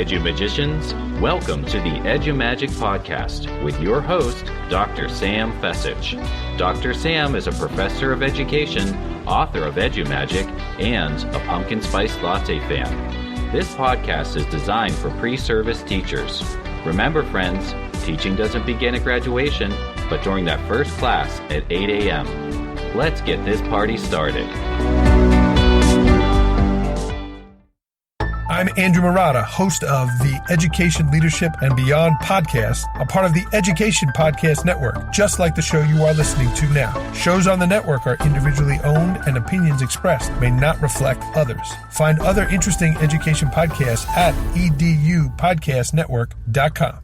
Edu-Magicians, welcome to the Edu-Magic Podcast with your host, Dr. Sam Fessich. Dr. Sam is a professor of education, author of Edu-Magic, and a pumpkin spice latte fan. This podcast is designed for pre-service teachers. Remember, friends, teaching doesn't begin at graduation, but during that first class at 8 a.m. Let's get this party started. I'm Andrew Murata, host of the Education, Leadership, and Beyond podcast, a part of the Education Podcast Network, just like the show you are listening to now. Shows on the network are individually owned and opinions expressed may not reflect others. Find other interesting education podcasts at edupodcastnetwork.com.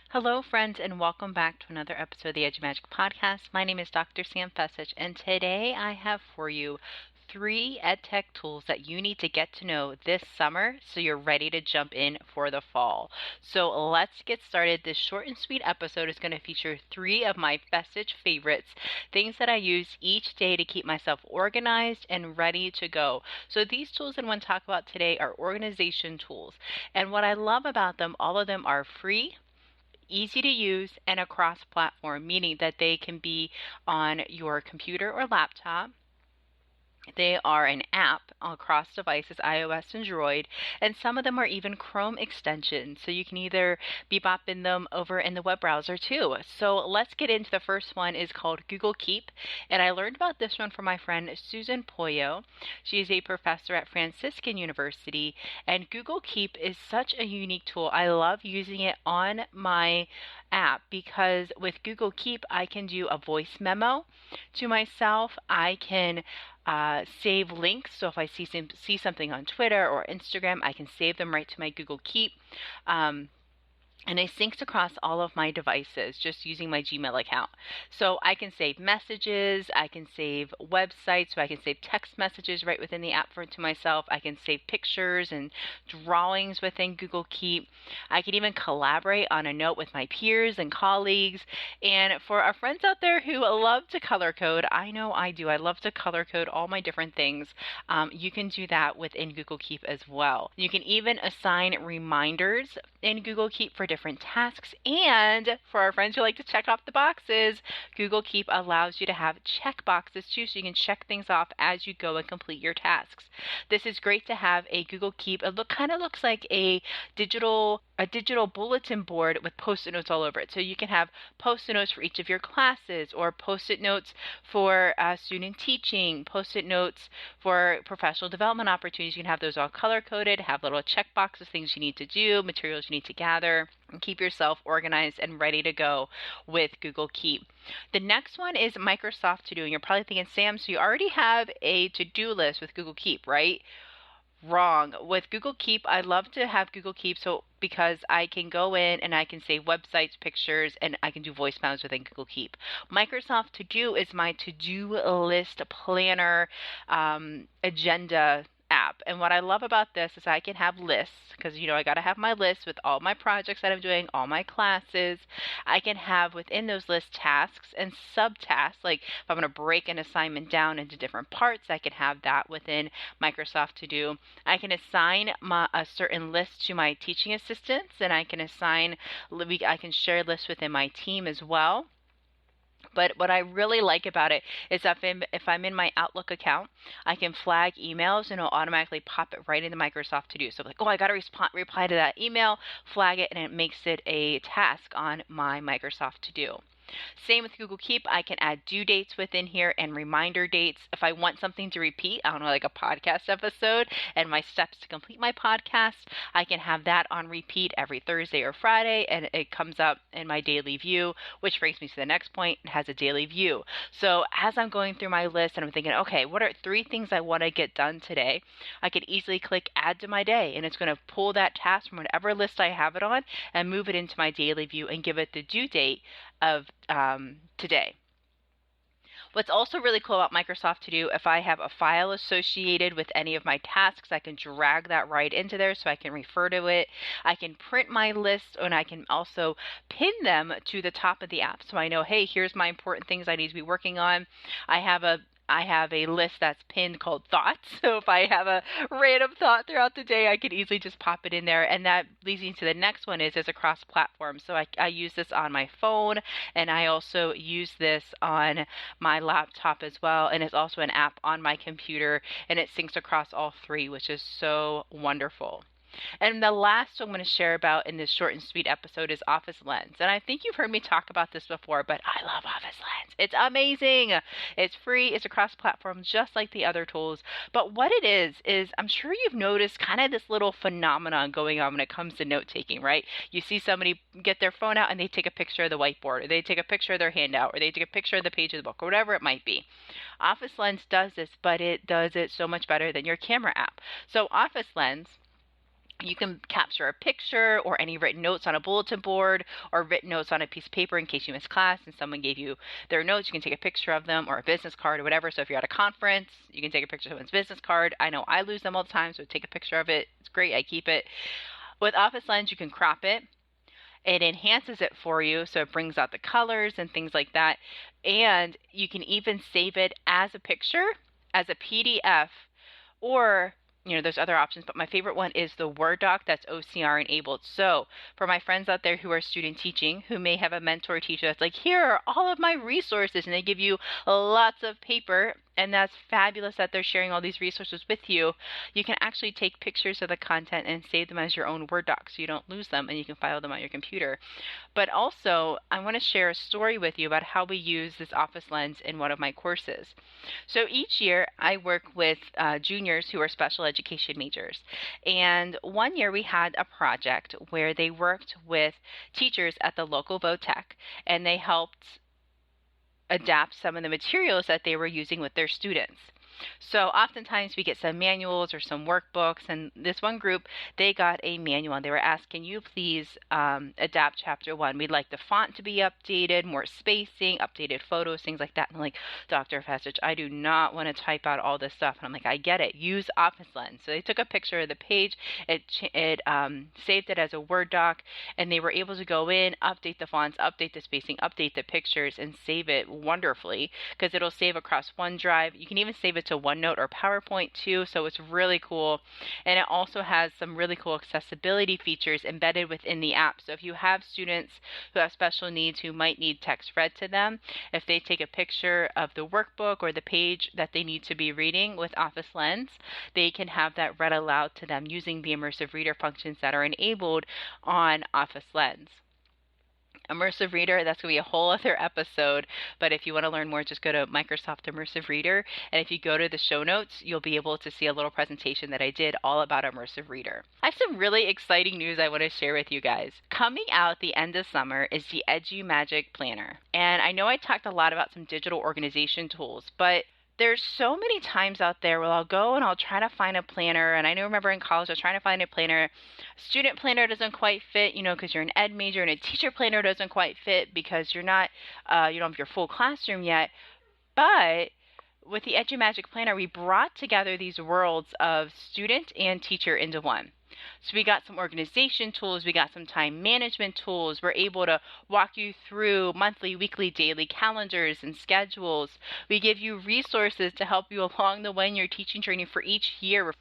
Hello, friends, and welcome back to another episode of the Edu-Magic Podcast. My name is Dr. Sam Fessich, and today I have for you 3 EdTech tools that you need to get to know this summer so you're ready to jump in for the fall. So let's get started. This short and sweet episode is going to feature 3 of my Fessich favorites, things that I use each day to keep myself organized and ready to go. So these tools I want to talk about today are organization tools. And what I love about them, all of them are free, easy to use, and across platform, meaning that they can be on your computer or laptop. They are an app across devices, iOS and Android, and some of them are even Chrome extensions, so you can either be bopping them over in the web browser too. So let's get into the first one. Is called Google Keep, and I learned about this one from my friend Susan Poyo. She is a professor at Franciscan University, and Google Keep is such a unique tool. I love using it on my app because with Google Keep I can do a voice memo to myself. I can save links, so if I see something on Twitter or Instagram, I can save them right to my Google Keep. And it syncs across all of my devices just using my Gmail account. So I can save messages, I can save websites, so I can save text messages right within the app to myself. I can save pictures and drawings within Google Keep. I can even collaborate on a note with my peers and colleagues. And for our friends out there who love to color code, I know I do. I love to color code all my different things. You can do that within Google Keep as well. You can even assign reminders in Google Keep for different tasks, and for our friends who like to check off the boxes, Google Keep allows you to have check boxes too, so you can check things off as you go and complete your tasks. This is great to have a Google Keep. It kind of looks like a digital bulletin board with post-it notes all over it. So you can have post-it notes for each of your classes, or post-it notes for student teaching, post-it notes for professional development opportunities. You can have those all color-coded, have little check boxes, things you need to do, materials you need to gather, and keep yourself organized and ready to go with Google Keep. The next one is Microsoft To Do. And you're probably thinking, Sam, so you already have a to-do list with Google Keep, right? Wrong. With Google Keep, I love to have Google Keep because I can go in and I can save websites, pictures, and I can do voice memos within Google Keep. Microsoft To Do is my to-do list planner agenda app. And what I love about this is I can have lists, because I got to have my list with all my projects that I'm doing, all my classes. I can have within those lists tasks and subtasks, like if I'm going to break an assignment down into different parts, I can have that within Microsoft To Do. I can assign a certain list to my teaching assistants, and I can share lists within my team as well. But what I really like about it is if I'm in my Outlook account, I can flag emails and it'll automatically pop it right into Microsoft To Do. So I got to reply to that email, flag it, and it makes it a task on my Microsoft To Do. Same with Google Keep. I can add due dates within here and reminder dates. If I want something to repeat, I don't know, like a podcast episode and my steps to complete my podcast, I can have that on repeat every Thursday or Friday, and it comes up in my daily view, which brings me to the next point. It has a daily view. So as I'm going through my list and I'm thinking, okay, what are 3 things I want to get done today? I could easily click add to my day, and it's going to pull that task from whatever list I have it on and move it into my daily view and give it the due date of today. What's also really cool about Microsoft To Do, if I have a file associated with any of my tasks, I can drag that right into there so I can refer to it. I can print my list, and I can also pin them to the top of the app so I know, hey, here's my important things I need to be working on. I have a I have a list that's pinned called thoughts. So if I have a random thought throughout the day, I could easily just pop it in there. And that leads me to the next one is across platform. So I use this on my phone, and I also use this on my laptop as well. And it's also an app on my computer, and it syncs across all three, which is so wonderful. And the last I'm going to share about in this short and sweet episode is Office Lens. And I think you've heard me talk about this before, but I love Office Lens. It's amazing. It's free. It's across platforms just like the other tools. But what it is I'm sure you've noticed kind of this little phenomenon going on when it comes to note taking, right? You see somebody get their phone out and they take a picture of the whiteboard, or they take a picture of their handout, or they take a picture of the page of the book, or whatever it might be. Office Lens does this, but it does it so much better than your camera app. So Office Lens, you can capture a picture or any written notes on a bulletin board or written notes on a piece of paper in case you missed class and someone gave you their notes. You can take a picture of them, or a business card or whatever. So if you're at a conference, you can take a picture of someone's business card. I know I lose them all the time, so take a picture of it. It's great. I keep it. With Office Lens, you can crop it. It enhances it for you, so it brings out the colors and things like that. And you can even save it as a picture, as a PDF, or there's other options, but my favorite one is the Word doc that's OCR enabled. So for my friends out there who are student teaching, who may have a mentor teacher that's like, here are all of my resources, and they give you lots of paper, and that's fabulous that they're sharing all these resources with you. You can actually take pictures of the content and save them as your own Word doc so you don't lose them, and you can file them on your computer. But also, I want to share a story with you about how we use this Office Lens in one of my courses. So each year, I work with juniors who are special education majors. And one year we had a project where they worked with teachers at the local VOTEC, and they helped adapt some of the materials that they were using with their students. So oftentimes we get some manuals or some workbooks, and this one group, they got a manual, and they were asked, can you please adapt chapter 1? We'd like the font to be updated, more spacing, updated photos, things like that. And I'm like, Dr. Fessich, I do not want to type out all this stuff. And I'm like, I get it. Use Office Lens. So they took a picture of the page, it saved it as a Word doc, and they were able to go in, update the fonts, update the spacing, update the pictures, and save it wonderfully, because it'll save across OneDrive. You can even save it to OneNote or PowerPoint too, so it's really cool. And it also has some really cool accessibility features embedded within the app. So if you have students who have special needs who might need text read to them, if they take a picture of the workbook or the page that they need to be reading with Office Lens, they can have that read aloud to them using the immersive reader functions that are enabled on Office Lens. Immersive Reader, that's going to be a whole other episode, but if you want to learn more, just go to Microsoft Immersive Reader, and if you go to the show notes, you'll be able to see a little presentation that I did all about Immersive Reader. I have some really exciting news I want to share with you guys. Coming out the end of summer is the EduMagic Planner, and I know I talked a lot about some digital organization tools, but there's so many times out there where I'll go and I'll try to find a planner. And I remember in college, I was trying to find a planner. Student planner doesn't quite fit, because you're an ed major, and a teacher planner doesn't quite fit because you're not, you don't have your full classroom yet. But with the EduMagic Planner, we brought together these worlds of student and teacher into one. So we got some organization tools, we got some time management tools. We're able to walk you through monthly, weekly, daily calendars and schedules. We give you resources to help you along the way in your teaching journey for each year.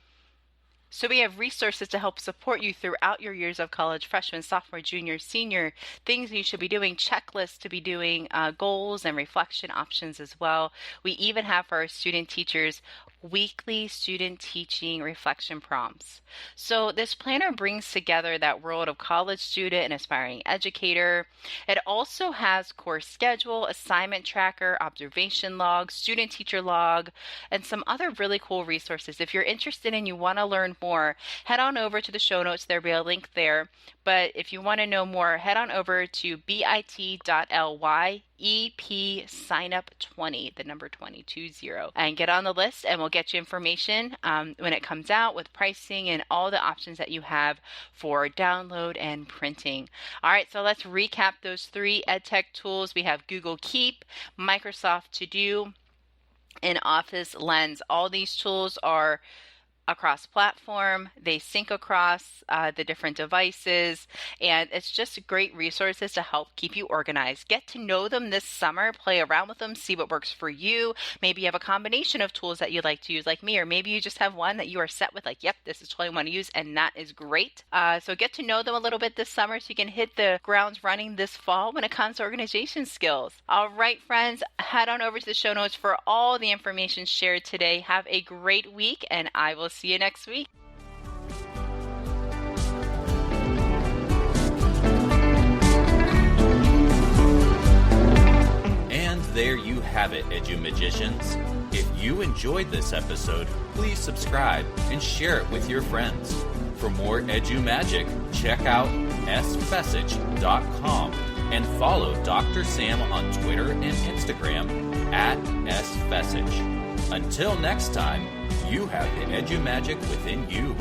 So we have resources to help support you throughout your years of college, freshman, sophomore, junior, senior, things you should be doing, checklists to be doing, goals and reflection options as well. We even have for our student teachers weekly student teaching reflection prompts. So this planner brings together that world of college student and aspiring educator. It also has course schedule, assignment tracker, observation log, student teacher log, and some other really cool resources. If you're interested and you want to learn more, head on over to the show notes. There'll be a link there. But if you want to know more, head on over to bit.ly EP sign up 20, the number 2020, and get on the list, and we'll get you information when it comes out with pricing and all the options that you have for download and printing. All right, so let's recap those 3 EdTech tools. We have Google Keep, Microsoft To Do, and Office Lens. All these tools are across platform. They sync across the different devices, and it's just great resources to help keep you organized. Get to know them this summer, play around with them, see what works for you. Maybe you have a combination of tools that you like to use like me, or maybe you just have one that you are set with, like, yep, this is totally what I want to use, and that is great. So get to know them a little bit this summer so you can hit the grounds running this fall when it comes to organization skills. All right, friends, head on over to the show notes for all the information shared today. Have a great week, and I will see you next week. And there you have it, EduMagicians. If you enjoyed this episode, please subscribe and share it with your friends. For more EduMagic, check out sfessage.com and follow Dr. Sam on Twitter and Instagram @sfessage. Until next time, you have the EduMagic within you.